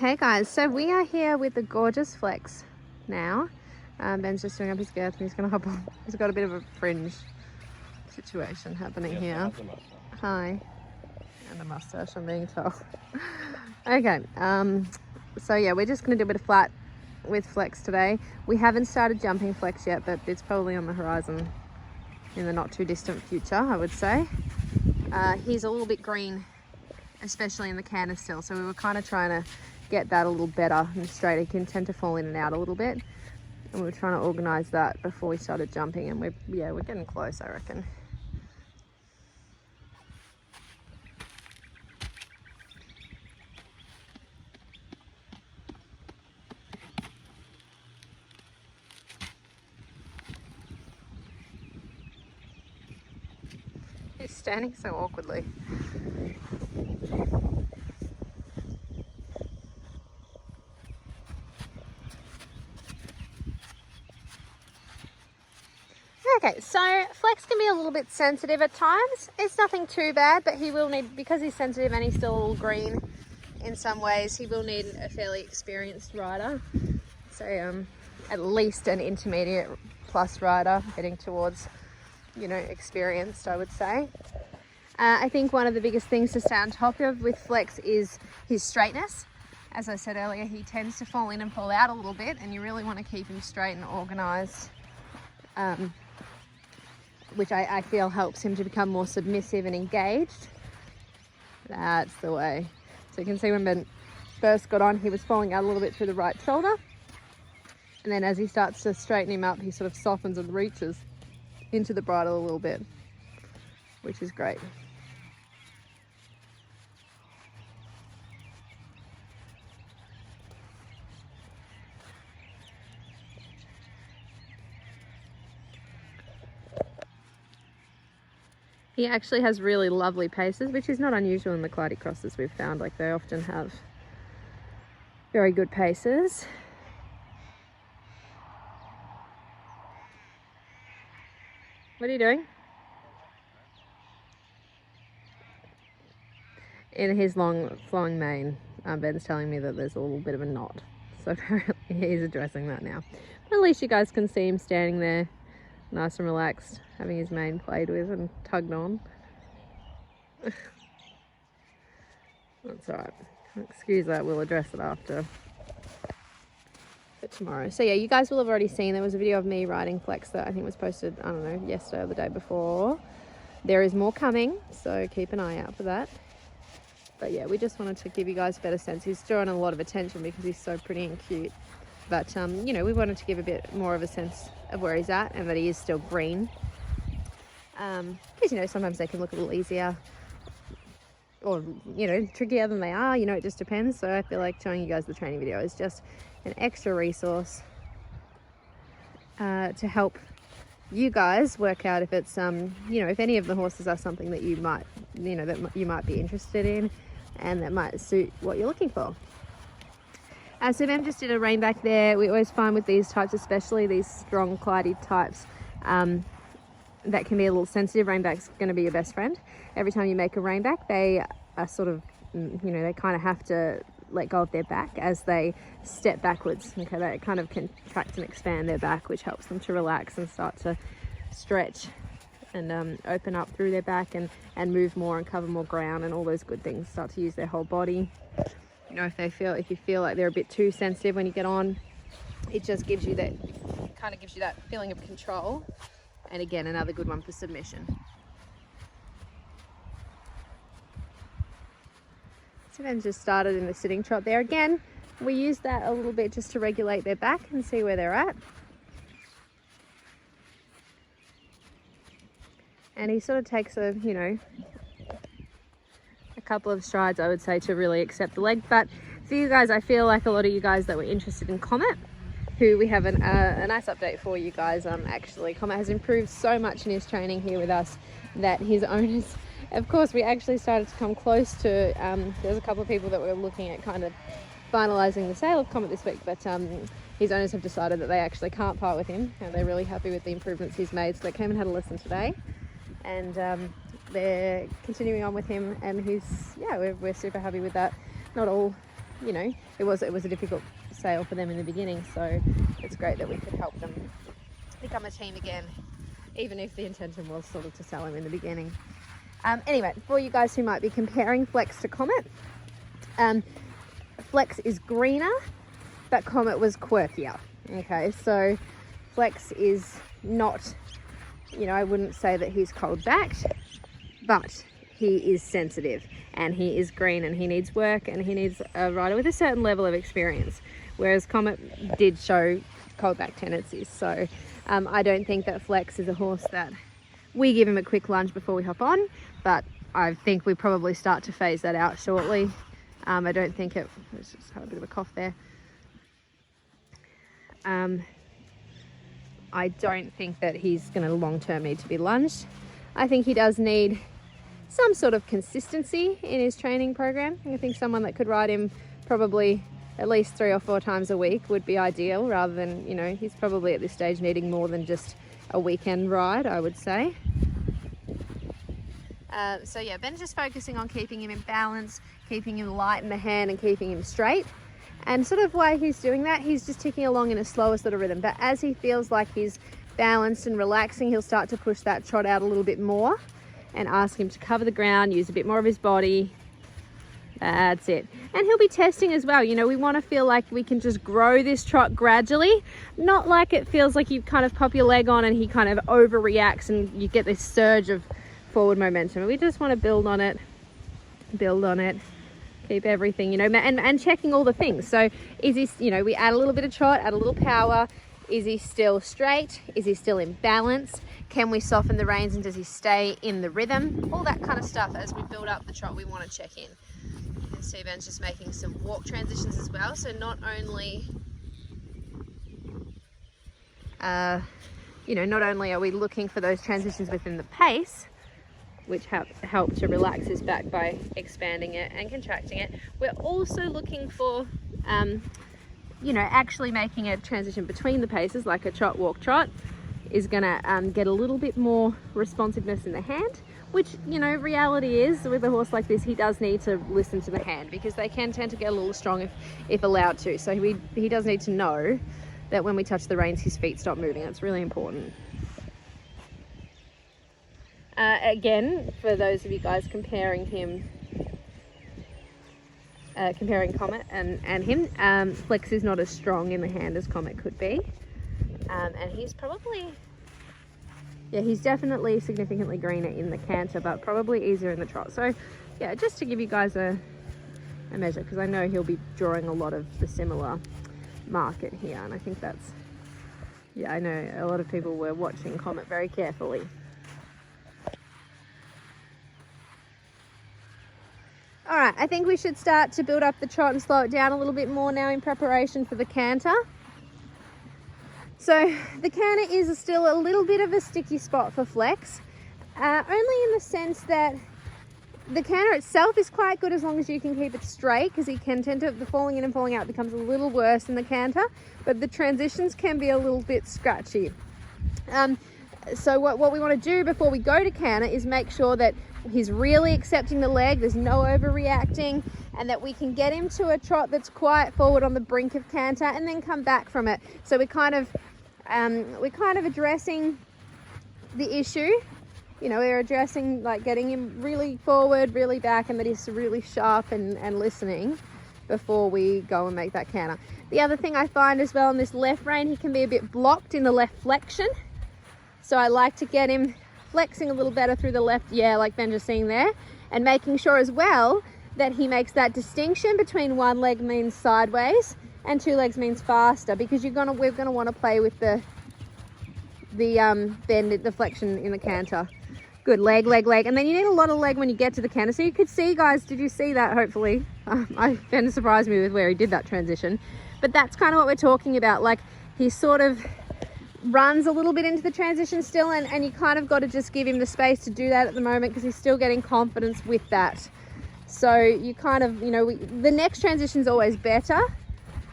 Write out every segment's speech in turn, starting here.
Okay guys, so we are here with the gorgeous Flex now. Ben's just doing up his girth and he's gonna hop on. He's got a bit of a fringe situation happening here. Hi. And a mustache, I'm being told. Okay, so yeah, we're just gonna do a bit of flat with Flex today. We haven't started jumping Flex yet, but it's probably on the horizon in the not too distant future, I would say. He's a little bit green, especially in the canter still, so we were kind of trying to get that a little better and straight. He can tend to fall in and out a little bit, and we were trying to organize that before we started jumping, and we're getting close, I reckon. He's standing so awkwardly. Okay, so Flex can be a little bit sensitive at times. It's nothing too bad, but he will need, because he's sensitive and he's still a little green in some ways, he will need a fairly experienced rider. So at least an intermediate plus rider, heading towards, you know, experienced, I would say. I think one of the biggest things to stay on top of with Flex is his straightness. As I said earlier, he tends to fall in and fall out a little bit, and you really want to keep him straight and organized. Which I feel helps him to become more submissive and engaged. That's the way. So you can see when Ben first got on, he was falling out a little bit through the right shoulder. And then as he starts to straighten him up, he sort of softens and reaches into the bridle a little bit, which is great. He actually has really lovely paces, which is not unusual in the Clydie crosses we've found. Like, they often have very good paces. What are you doing? In his long flowing mane, Ben's telling me that there's a little bit of a knot. So apparently he's addressing that now. But at least you guys can see him standing there, nice and relaxed, having his mane played with and tugged on. That's all right. Excuse that, we'll address it after. But tomorrow. So yeah, you guys will have already seen, there was a video of me riding Flex that I think was posted, I don't know, yesterday or the day before. There is more coming, so keep an eye out for that. But yeah, we just wanted to give you guys a better sense. He's drawing a lot of attention because he's so pretty and cute. But, you know, we wanted to give a bit more of a sense of where he's at and that he is still green. Because, you know, sometimes they can look a little easier or, you know, trickier than they are. You know, it just depends. So I feel like showing you guys the training video is just an extra resource to help you guys work out if it's, you know, if any of the horses are something that you might, you know, that you might be interested in and that might suit what you're looking for. So Ben just did a rein back there. We always find with these types, especially these strong Clydie types, that can be a little sensitive. Rein back's going to be your best friend. Every time you make a rein back, they are sort of, you know, they kind of have to let go of their back as they step backwards. Okay, they kind of contract and expand their back, which helps them to relax and start to stretch and open up through their back and move more and cover more ground and all those good things. Start to use their whole body. You know, if you feel like they're a bit too sensitive when you get on, it just gives you that, kind of gives you that feeling of control. And again, another good one for submission. So then just started in the sitting trot there. Again, we use that a little bit just to regulate their back and see where they're at. And he sort of takes a, you know, a couple of strides, I would say, to really accept the leg. But for you guys, I feel like a lot of you guys that were interested in Comet, who we have a nice update for you guys. Actually, Comet has improved so much in his training here with us that his owners, of course, we actually started to come close to, there's a couple of people that were looking at kind of finalising the sale of Comet this week, but his owners have decided that they actually can't part with him, and they're really happy with the improvements he's made. So they came and had a listen today, and they're continuing on with him, and he's, yeah, we're super happy with that. Not all you know, it was a difficult sale for them in the beginning, so it's great that we could help them become a team again, even if the intention was sort of to sell him in the beginning. Anyway, for you guys who might be comparing Flex to Comet, Flex is greener, but Comet was quirkier. Okay, so Flex is not, you know, I wouldn't say that he's cold-backed, but he is sensitive, and he is green, and he needs work, and he needs a rider with a certain level of experience, whereas Comet did show cold-back tendencies. So I don't think that Flex is a horse that we give him a quick lunge before we hop on, but I think we probably start to phase that out shortly. I don't think it, let's just have a bit of a cough there. I don't think that he's going to long-term need to be lunged. I think he does need some sort of consistency in his training program. I think someone that could ride him probably at least 3 or 4 times a week would be ideal, rather than, you know, he's probably at this stage needing more than just a weekend ride, I would say. So yeah, Ben's just focusing on keeping him in balance, keeping him light in the hand, and keeping him straight. And sort of why he's doing that, he's just ticking along in a slower sort of rhythm. But as he feels like he's balanced and relaxing, he'll start to push that trot out a little bit more and ask him to cover the ground, use a bit more of his body. That's it. And he'll be testing as well. You know, we want to feel like we can just grow this trot gradually, not like it feels like you kind of pop your leg on and he kind of overreacts and you get this surge of forward momentum. We just want to build on it, keep everything, you know, and checking all the things. So is he, you know, we add a little bit of trot, add a little power. Is he still straight? Is he still in balance? Can we soften the reins, and does he stay in the rhythm? All that kind of stuff. As we build up the trot, we want to check in. You can see Ben's just making some walk transitions as well. So not only, you know, not only are we looking for those transitions within the pace, which help to relax his back by expanding it and contracting it, we're also looking for, you know, actually making a transition between the paces, like a trot, walk, trot, is gonna get a little bit more responsiveness in the hand, which, you know, reality is with a horse like this, he does need to listen to the hand, because they can tend to get a little strong if allowed to. So he does need to know that when we touch the reins, his feet stop moving. That's really important. Again, for those of you guys comparing him, comparing Comet and him, Flex is not as strong in the hand as Comet could be. And he's probably, yeah, he's definitely significantly greener in the canter, but probably easier in the trot. So yeah, just to give you guys a measure, because I know he'll be drawing a lot of the similar market here. And I think that's, yeah, I know a lot of people were watching Comet very carefully. All right, I think we should start to build up the trot and slow it down a little bit more now in preparation for the canter. So the canter is still a little bit of a sticky spot for Flex, only in the sense that the canter itself is quite good as long as you can keep it straight, because he can tend to, the falling in and falling out becomes a little worse in the canter, but the transitions can be a little bit scratchy. So what we want to do before we go to canter is make sure that he's really accepting the leg, there's no overreacting, and that we can get him to a trot that's quite forward on the brink of canter and then come back from it. So we're kind of addressing the issue. You know, we're addressing like getting him really forward, really back, and that he's really sharp and listening before we go and make that canter. The other thing I find as well in this left rein, he can be a bit blocked in the left flexion. So I like to get him flexing a little better through the left, yeah, like Ben just seeing there, and making sure as well that he makes that distinction between one leg means sideways and 2 legs means faster, because we're gonna want to play with the bend, the flexion in the canter. Good, leg, and then you need a lot of leg when you get to the canter. So you could see, guys, did you see that? Hopefully, Ben surprised me with where he did that transition, but that's kind of what we're talking about. Like, he sort of runs a little bit into the transition still, and you kind of got to just give him the space to do that at the moment, because he's still getting confidence with that. So you kind of, you know, the next transition is always better.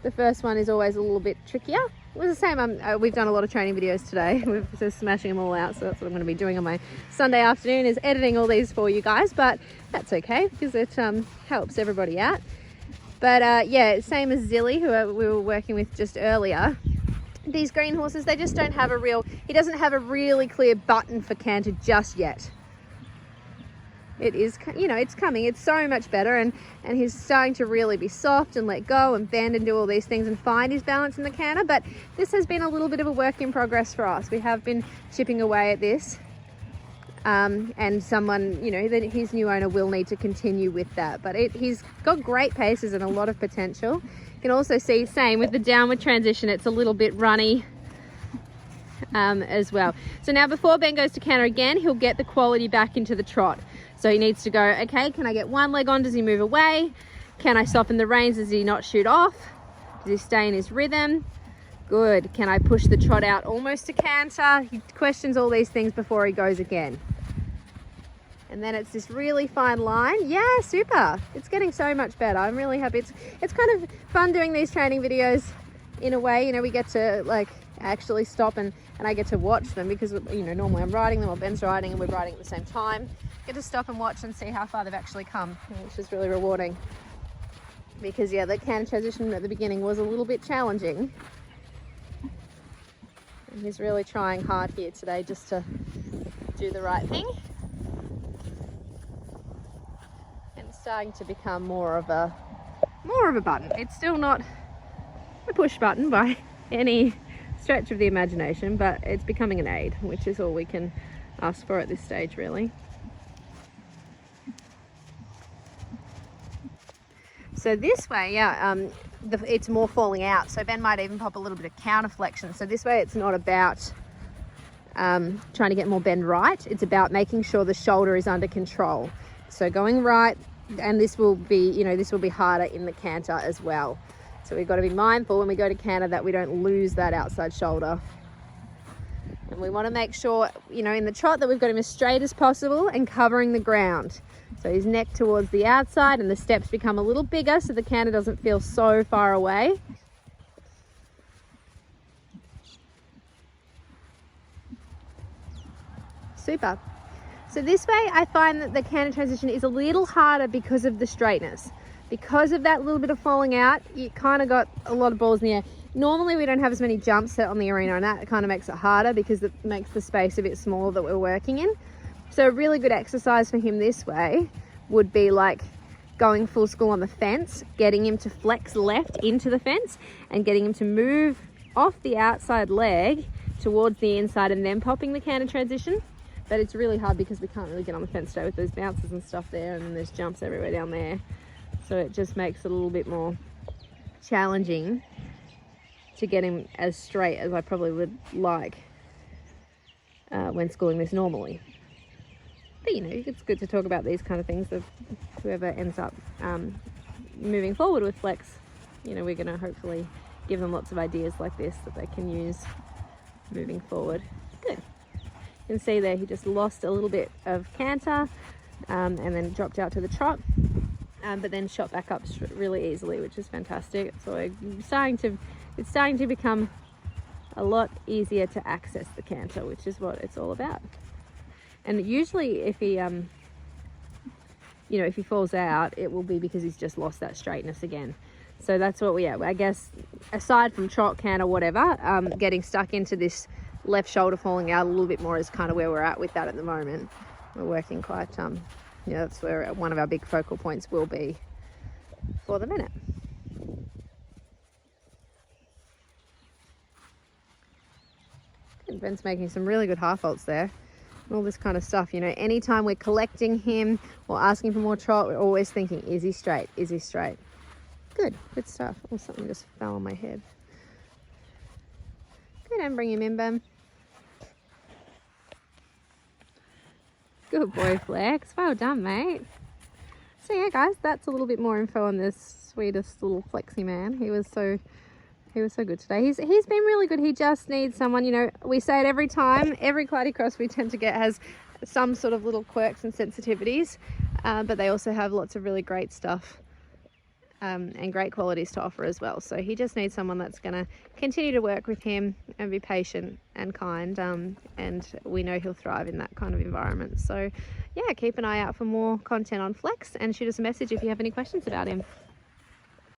The first one is always a little bit trickier. It was the same. We've done a lot of training videos today. We're just smashing them all out, so that's what I'm going to be doing on my Sunday afternoon, is editing all these for you guys, but that's okay, because it helps everybody out. But yeah, same as Zilly, who we were working with just earlier. These green horses, they just don't have he doesn't have a really clear button for canter just yet. It is, you know, it's coming. It's so much better, and he's starting to really be soft and let go and bend and do all these things and find his balance in the canter. But this has been a little bit of a work in progress for us. We have been chipping away at this, and someone, you know, his new owner will need to continue with that. But he's got great paces and a lot of potential. You can also see, same with the downward transition, it's a little bit runny as well. So now before Ben goes to canter again, he'll get the quality back into the trot. So he needs to go, okay, can I get one leg on? Does he move away? Can I soften the reins? Does he not shoot off? Does he stay in his rhythm? Good. Can I push the trot out almost to canter? He questions all these things before he goes again. And then it's this really fine line. Yeah, super. It's getting so much better. I'm really happy. It's kind of fun doing these training videos in a way. You know, we get to like actually stop and I get to watch them, because, you know, normally I'm riding them or Ben's riding and we're riding at the same time. Get to stop and watch and see how far they've actually come, which is really rewarding. Because yeah, the canter transition at the beginning was a little bit challenging. And he's really trying hard here today just to do the right thing. And it's starting to become more of a button. It's still not a push button by any stretch of the imagination, but it's becoming an aid, which is all we can ask for at this stage, really. So this way, yeah, it's more falling out. So Ben might even pop a little bit of counter flexion. So this way it's not about trying to get more bend right. It's about making sure the shoulder is under control. So going right, and this will be, you know, this will be harder in the canter as well. So we've got to be mindful when we go to canter that we don't lose that outside shoulder. And we want to make sure, you know, in the trot that we've got him as straight as possible and covering the ground. So his neck towards the outside and the steps become a little bigger so the canter doesn't feel so far away. Super. So this way I find that the canter transition is a little harder because of the straightness. Because of that little bit of falling out, you kind of got a lot of balls in the air. Normally we don't have as many jumps set on the arena, and that kind of makes it harder because it makes the space a bit smaller that we're working in. So a really good exercise for him this way would be like going full school on the fence, getting him to flex left into the fence and getting him to move off the outside leg towards the inside and then popping the canter transition. But it's really hard because we can't really get on the fence today with those bounces and stuff there, and then there's jumps everywhere down there. So it just makes it a little bit more challenging to get him as straight as I probably would like when schooling this normally. But you know, it's good to talk about these kind of things. Of whoever ends up moving forward with flex, you know, we're going to hopefully give them lots of ideas like this that they can use moving forward. Good. You can see there he just lost a little bit of canter and then dropped out to the trot, but then shot back up really easily, which is fantastic. So it's starting to become a lot easier to access the canter, which is what it's all about. And usually if he, you know, if he falls out, it will be because he's just lost that straightness again. So that's what I guess, aside from trot, canter, whatever, getting stuck into this left shoulder falling out a little bit more is kind of where we're at with that at the moment. We're working quite, you know, that's where one of our big focal points will be for the minute. And Ben's making some really good half vaults there. All this kind of stuff, you know, anytime we're collecting him or asking for more trot, we're always thinking, is he straight? Is he straight? Good stuff. Oh, something just fell on my head. Good, and bring him in, Ben. Good boy, Flex. Well done, mate. So yeah, guys, that's a little bit more info on this sweetest little Flexy man. He was so good today. He's been really good. He just needs someone, you know, we say it every time, every Clydie cross we tend to get has some sort of little quirks and sensitivities, but they also have lots of really great stuff and great qualities to offer as well. So he just needs someone that's going to continue to work with him and be patient and kind, and we know he'll thrive in that kind of environment. So yeah, keep an eye out for more content on Flex and shoot us a message if you have any questions about him.